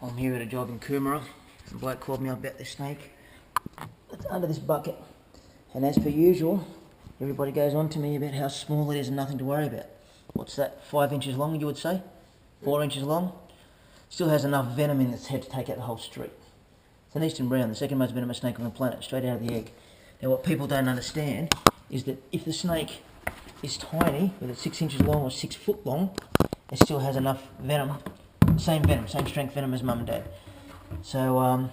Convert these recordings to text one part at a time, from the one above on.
I'm here at a job in Coomera. The bloke called me up about this snake. It's under this bucket. And as per usual, everybody goes on to me about how small it is and nothing to worry about. What's that, 5 inches long, you would say? 4 inches long? Still has enough venom in its head to take out the whole street. It's an eastern brown, the second most venomous snake on the planet, straight out of the egg. Now what people don't understand is that if the snake is tiny, whether it's 6 inches long or 6 foot long, it still has enough venom, same strength venom as mum and dad. So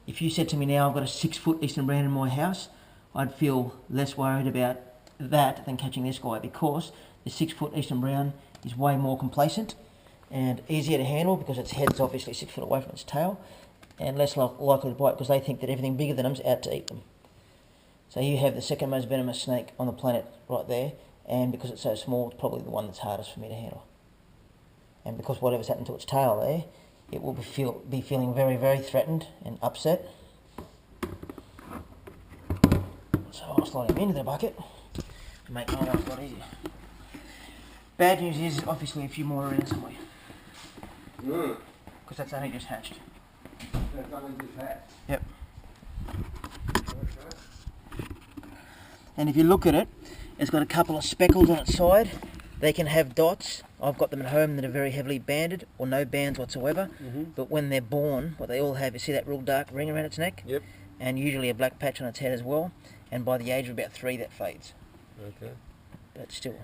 if you said to me now I've got a 6 foot eastern brown in my house, I'd feel less worried about that than catching this guy, because the 6 foot eastern brown is way more complacent and easier to handle because its head's obviously 6 foot away from its tail, and less likely to bite because they think that everything bigger than them's out to eat them. So you have the second most venomous snake on the planet right there, and because it's so small, it's probably the one that's hardest for me to handle. And because whatever's happened to its tail there, it will be feeling very, very threatened and upset. So I'll slide him into the bucket to make my life a lot easier. Bad news is obviously a few more around somewhere. Because that's only just hatched. That's only just hatched? Yep. And if you look at it, it's got a couple of speckles on its side. They can have dots. I've got them at home that are very heavily banded or no bands whatsoever. But when they're born, what they all have, you see that real dark ring around its neck? Yep. And usually a black patch on its head as well. And by the age of about 3, that fades. Okay. But still,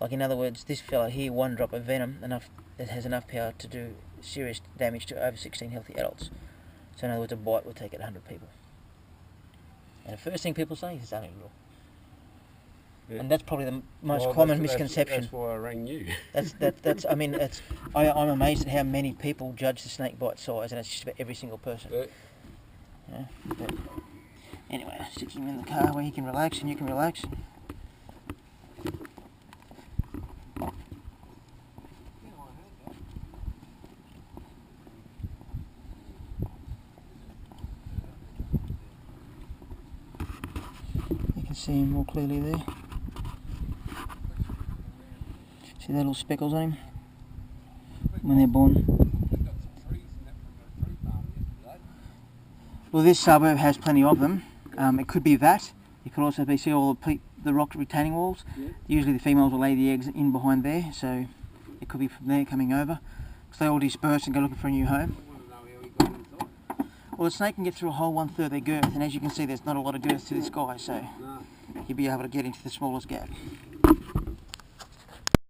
like in other words, this fella here, 1 drop of venom, it has enough power to do serious damage to over 16 healthy adults. So in other words, a bite will take out 100 people. And the first thing people say is it's only little. Yeah. And that's probably the most common misconception. That's why I rang you. I mean, I'm amazed at how many people judge the snake bite size, and it's just about every single person. Yeah. Yeah, but anyway, I stick him in the car where he can relax and you can relax. You can see him more clearly there. See the little speckles on him when they're born. Well, this suburb has plenty of them. It could be that. It could also be, see all the rock retaining walls? Yeah. Usually the females will lay the eggs in behind there, so it could be from there coming over. Because they all disperse and go looking for a new home. Well, the snake can get through a whole 1/3 of their girth, and as you can see there's not a lot of girth to this guy, so you'll be able to get into the smallest gap.